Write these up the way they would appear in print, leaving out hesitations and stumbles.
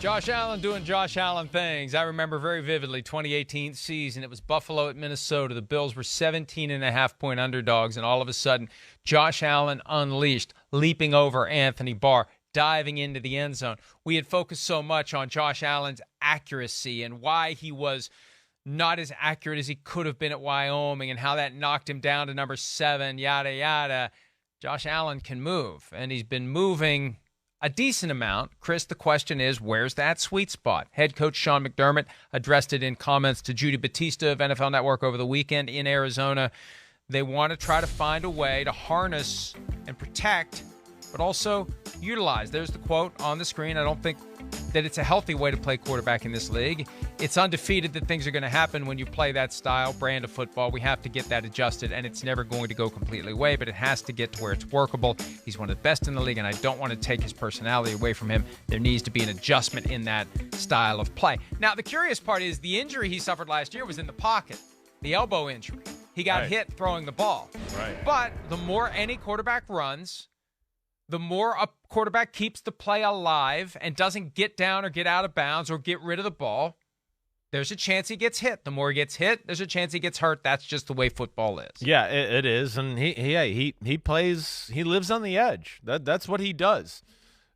Josh Allen doing Josh Allen things. I remember very vividly 2018 season. It was Buffalo at Minnesota. The Bills were 17.5-point underdogs, and all of a sudden, Josh Allen unleashed, leaping over Anthony Barr, diving into the end zone. We had focused so much on Josh Allen's accuracy and why he was not as accurate as he could have been at Wyoming and how that knocked him down to number 7, yada, yada. Josh Allen can move, and he's been moving a decent amount. Chris, the question is, where's that sweet spot? Head coach Sean McDermott addressed it in comments to Judy Batista of NFL Network over the weekend in Arizona. They want to try to find a way to harness and protect, but also utilize. There's the quote on the screen. I don't think that it's a healthy way to play quarterback in this league. It's undefeated that things are going to happen when you play that style, brand of football. We have to get that adjusted, and it's never going to go completely away, but it has to get to where it's workable. He's one of the best in the league, and I don't want to take his personality away from him. There needs to be an adjustment in that style of play. Now, the curious part is the injury he suffered last year was in the pocket, the elbow injury. He got hit throwing the ball. Right. But the more any quarterback runs, the more a quarterback keeps the play alive and doesn't get down or get out of bounds or get rid of the ball, there's a chance he gets hit. The more he gets hit, there's a chance he gets hurt. That's just the way football is. Yeah, it is. And he plays, he lives on the edge. That's what he does.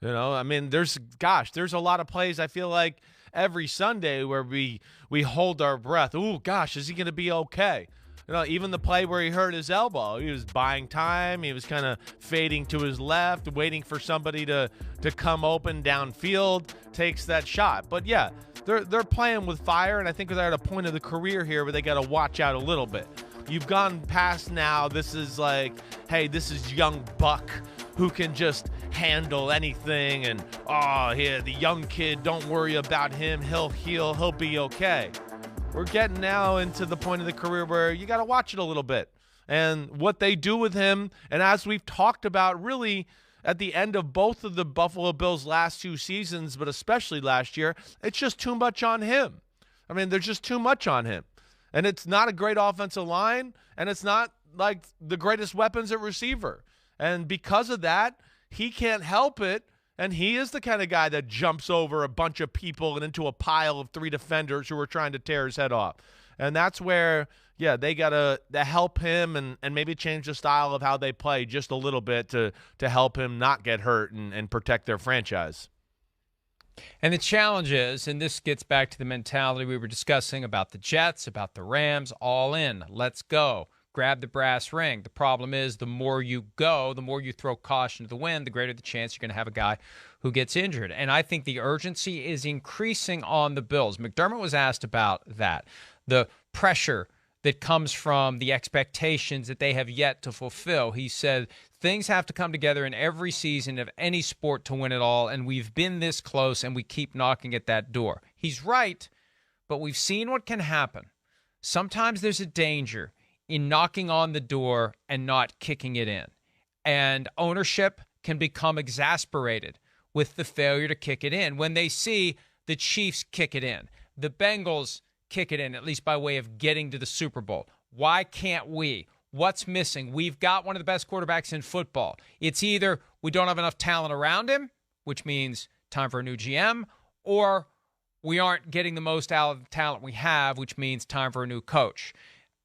You know, I mean, there's a lot of plays I feel like every Sunday where we hold our breath. Ooh, gosh, is he going to be okay? You know, even the play where he hurt his elbow, he was buying time. He was kind of fading to his left, waiting for somebody to come open downfield, takes that shot. But, yeah, they're playing with fire, and I think they're at a point of the career here where they got to watch out a little bit. You've gone past now. This is like, hey, this is young buck who can just handle anything. And, the young kid, don't worry about him. He'll heal. He'll be okay. We're getting now into the point of the career where you got to watch it a little bit. And what they do with him, and as we've talked about really at the end of both of the Buffalo Bills' last 2 seasons, but especially last year, it's just too much on him. I mean, there's just too much on him. And it's not a great offensive line, and it's not like the greatest weapons at receiver. And because of that, he can't help it. And he is the kind of guy that jumps over a bunch of people and into a pile of 3 defenders who are trying to tear his head off. And that's where, they got to help him and maybe change the style of how they play just a little bit to help him not get hurt and protect their franchise. And the challenge is, and this gets back to the mentality we were discussing about the Jets, about the Rams, all in, let's go. Grab the brass ring. The problem is the more you go, the more you throw caution to the wind, the greater the chance you're going to have a guy who gets injured. And I think the urgency is increasing on the Bills. McDermott was asked about that. The pressure that comes from the expectations that they have yet to fulfill. He said things have to come together in every season of any sport to win it all, and we've been this close, and we keep knocking at that door. He's right, but we've seen what can happen. Sometimes there's a danger in knocking on the door and not kicking it in. And ownership can become exasperated with the failure to kick it in. When they see the Chiefs kick it in, the Bengals kick it in, at least by way of getting to the Super Bowl. Why can't we? What's missing? We've got one of the best quarterbacks in football. It's either we don't have enough talent around him, which means time for a new GM, or we aren't getting the most out of the talent we have, which means time for a new coach.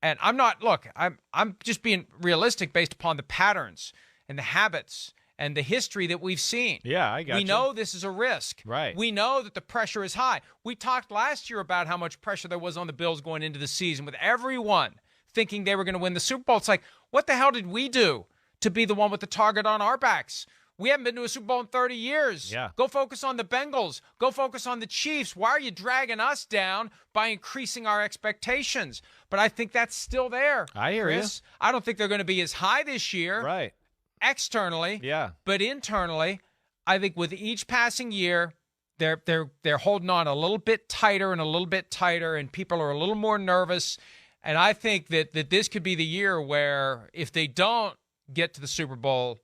And I'm just being realistic based upon the patterns and the habits and the history that we've seen. Yeah, I got you. We know this is a risk. Right. We know that the pressure is high. We talked last year about how much pressure there was on the Bills going into the season with everyone thinking they were going to win the Super Bowl. It's like, what the hell did we do to be the one with the target on our backs? We haven't been to a Super Bowl in 30 years. Yeah. Go focus on the Bengals. Go focus on the Chiefs. Why are you dragging us down by increasing our expectations? But I think that's still there. I hear you. I don't think they're going to be as high this year. Right. Externally. Yeah. But internally, I think with each passing year, they're holding on a little bit tighter and a little bit tighter, and people are a little more nervous. And I think that this could be the year where if they don't get to the Super Bowl,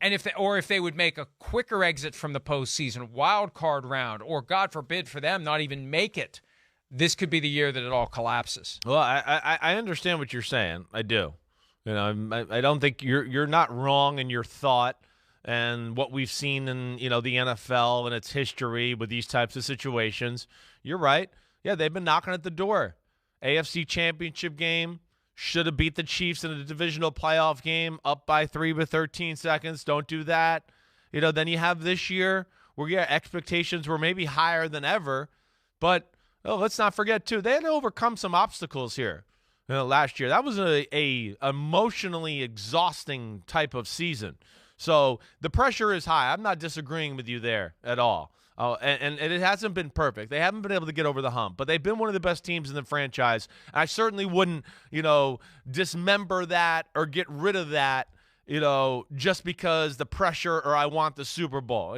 and if they would make a quicker exit from the postseason, wild card round, or God forbid for them not even make it, this could be the year that it all collapses. Well, I understand what you're saying. I do. You know, I don't think you're not wrong in your thought. and what we've seen in, the NFL and its history with these types of situations, you're right. Yeah, they've been knocking at the door. AFC Championship game, should have beat the Chiefs in a divisional playoff game, up by 3 with 13 seconds. Don't do that. Then you have this year where expectations were maybe higher than ever, but let's not forget too, they had to overcome some obstacles here. Last year, that was a emotionally exhausting type of season. So the pressure is high. I'm not disagreeing with you there at all. And it hasn't been perfect. They haven't been able to get over the hump, but they've been one of the best teams in the franchise. I certainly wouldn't, dismember that or get rid of that, just because the pressure or I want the Super Bowl.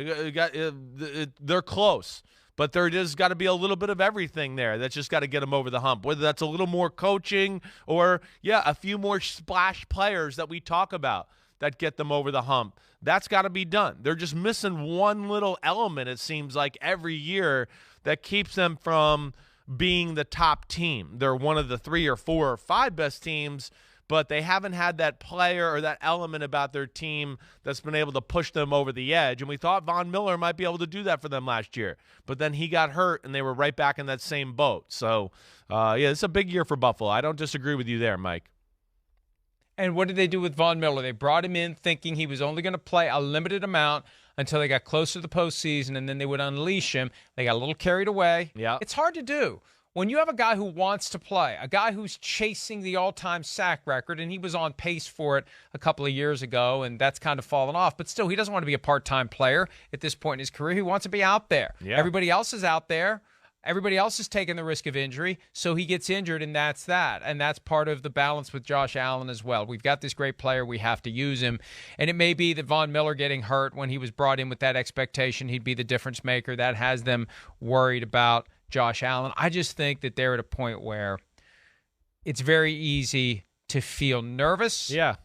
They're close. But there just got to be a little bit of everything there. That's just got to get them over the hump, whether that's a little more coaching or, a few more splash players that we talk about that get them over the hump. That's got to be done. They're just missing one little element, it seems like, every year that keeps them from being the top team. They're one of the 3 or 4 or 5 best teams, but they haven't had that player or that element about their team that's been able to push them over the edge. And we thought Von Miller might be able to do that for them last year, but then he got hurt and they were right back in that same boat. So, it's a big year for Buffalo. I don't disagree with you there, Mike. And what did they do with Von Miller? They brought him in thinking he was only going to play a limited amount until they got close to the postseason, and then they would unleash him. They got a little carried away. Yeah, it's hard to do. When you have a guy who wants to play, a guy who's chasing the all-time sack record, and he was on pace for it a couple of years ago, and that's kind of fallen off, but still, he doesn't want to be a part-time player at this point in his career. He wants to be out there. Yeah. Everybody else is out there. Everybody else is taking the risk of injury, so he gets injured, and that's that. And that's part of the balance with Josh Allen as well. We've got this great player. We have to use him. And it may be that Von Miller getting hurt when he was brought in with that expectation, he'd be the difference maker. That has them worried about Josh Allen. I just think that they're at a point where it's very easy to feel nervous. Yeah.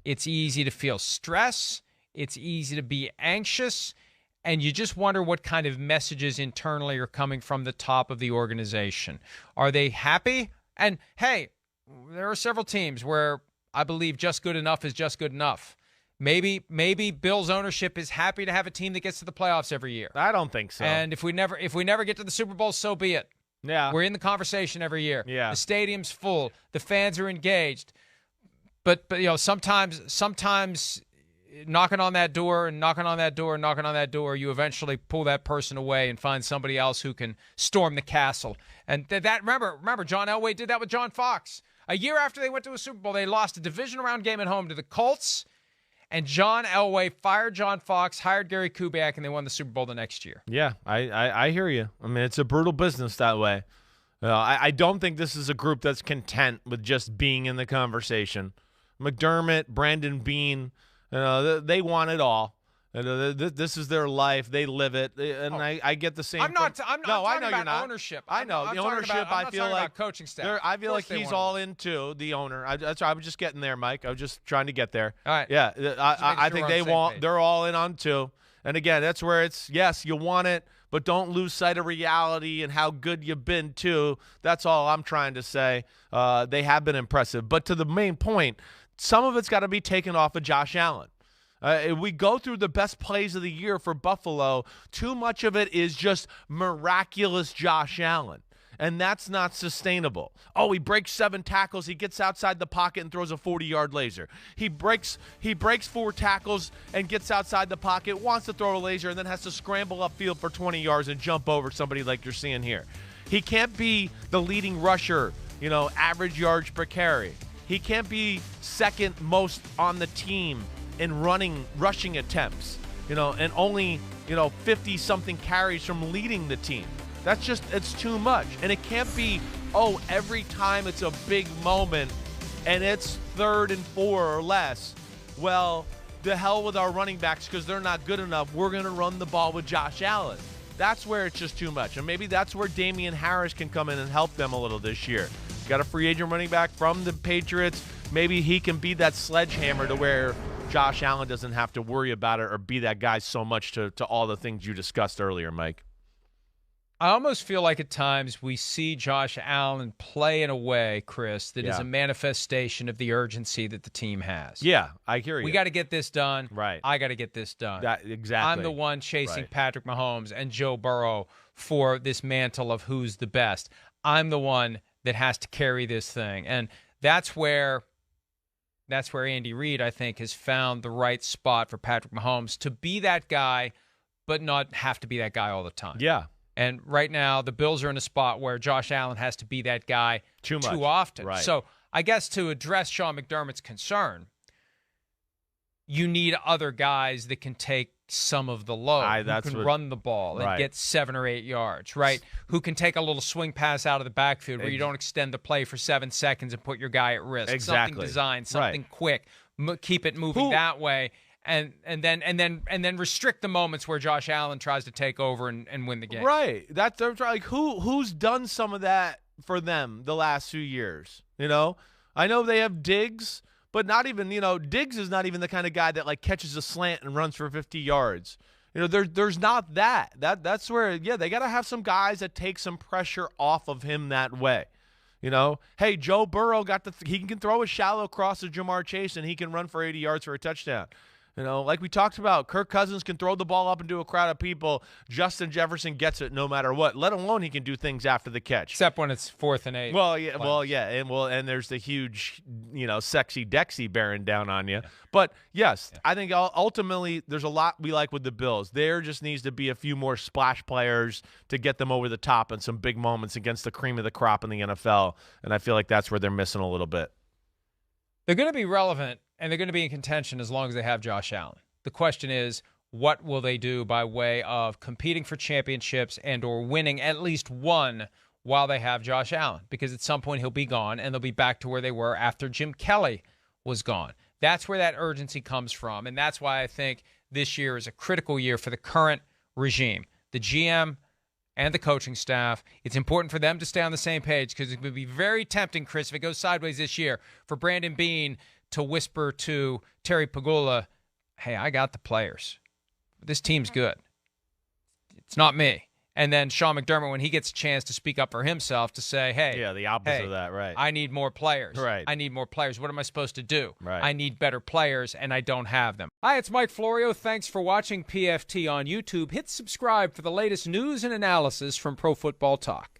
It's easy to feel stress. It's easy to be anxious. And you just wonder what kind of messages internally are coming from the top of the organization. Are they happy? And, hey, there are several teams where I believe just good enough is just good enough. Maybe Bills ownership is happy to have a team that gets to the playoffs every year. I don't think so. And if we never get to the Super Bowl, so be it. Yeah. We're in the conversation every year. Yeah. The stadium's full. The fans are engaged. But sometimes knocking on that door, you eventually pull that person away and find somebody else who can storm the castle. And that remember, John Elway did that with John Fox. A year after they went to a Super Bowl, they lost a division round game at home to the Colts, and John Elway fired John Fox, hired Gary Kubiak, and they won the Super Bowl the next year. Yeah, I hear you. I mean, it's a brutal business that way. I don't think this is a group that's content with just being in the conversation. McDermott, Brandon Beane, they want it all. This is their life. They live it, and I get the same. I'm not talking you're about not. ownership. I know the ownership. I feel like coaching staff. I feel like he's all into the owner. I was just getting there, Mike. I was just trying to get there. All right. Yeah, I think they're all in on too. And again, that's where it's yes, you want it, but don't lose sight of reality and how good you've been too. That's all I'm trying to say. They have been impressive, but to the main point, some of it's got to be taken off of Josh Allen. If we go through the best plays of the year for Buffalo, too much of it is just miraculous Josh Allen, and that's not sustainable. Oh, he breaks 7 tackles. He gets outside the pocket and throws a 40-yard laser. He breaks 4 tackles and gets outside the pocket, wants to throw a laser, and then has to scramble upfield for 20 yards and jump over somebody like you're seeing here. He can't be the leading rusher, average yards per carry. He can't be second most on the team in rushing attempts, and only, 50-something carries from leading the team. It's too much. And it can't be, every time it's a big moment and it's 3rd and 4 or less, well, the hell with our running backs because they're not good enough. We're going to run the ball with Josh Allen. That's where it's just too much. And maybe that's where Damian Harris can come in and help them a little this year. Got a free agent running back from the Patriots. Maybe he can be that sledgehammer to where Josh Allen doesn't have to worry about it or be that guy so much to all the things you discussed earlier, Mike. I almost feel like at times we see Josh Allen play in a way, Chris, that is a manifestation of the urgency that the team has. Yeah, I hear you. We got to get this done. Right. I got to get this done. Exactly. I'm the one chasing Patrick Mahomes and Joe Burrow for this mantle of who's the best. I'm the one that has to carry this thing. And that's where Andy Reid, I think, has found the right spot for Patrick Mahomes to be that guy, but not have to be that guy all the time. Yeah. And right now, the Bills are in a spot where Josh Allen has to be that guy too often. Right. So I guess to address Sean McDermott's concern, you need other guys that can take some of the load, who can run the ball and get 7 or 8 yards, right? Who can take a little swing pass out of the backfield where you don't extend the play for 7 seconds and put your guy at risk. Exactly. Something designed, something quick, keep it moving that way. And then restrict the moments where Josh Allen tries to take over and win the game. Right. That's like who's done some of that for them the last few years. You know, I know they have Diggs, but not even, Diggs is not even the kind of guy that like catches a slant and runs for 50 yards. There's not that. That's where they got to have some guys that take some pressure off of him that way. Hey, Joe Burrow he can throw a shallow cross to Jamar Chase and he can run for 80 yards for a touchdown. Like we talked about, Kirk Cousins can throw the ball up into a crowd of people. Justin Jefferson gets it no matter what, let alone he can do things after the catch. Except when it's 4th and 8. And there's the huge, sexy Dexy bearing down on you. Yeah. But, yes, I think ultimately there's a lot we like with the Bills. There just needs to be a few more splash players to get them over the top in some big moments against the cream of the crop in the NFL, and I feel like that's where they're missing a little bit. They're going to be relevant, and they're going to be in contention as long as they have Josh Allen. The question is, what will they do by way of competing for championships and or winning at least one while they have Josh Allen? Because at some point he'll be gone, and they'll be back to where they were after Jim Kelly was gone. That's where that urgency comes from, and that's why I think this year is a critical year for the current regime. The GM and the coaching staff, it's important for them to stay on the same page because it would be very tempting, Chris, if it goes sideways this year, for Brandon Beane to whisper to Terry Pagula, hey, I got the players. This team's good. It's not me. And then Sean McDermott, when he gets a chance to speak up for himself, to say, hey. Yeah, the opposite of that, right. I need more players. Right. I need more players. What am I supposed to do? Right. I need better players, and I don't have them. Hi, it's Mike Florio. Thanks for watching PFT on YouTube. Hit subscribe for the latest news and analysis from Pro Football Talk.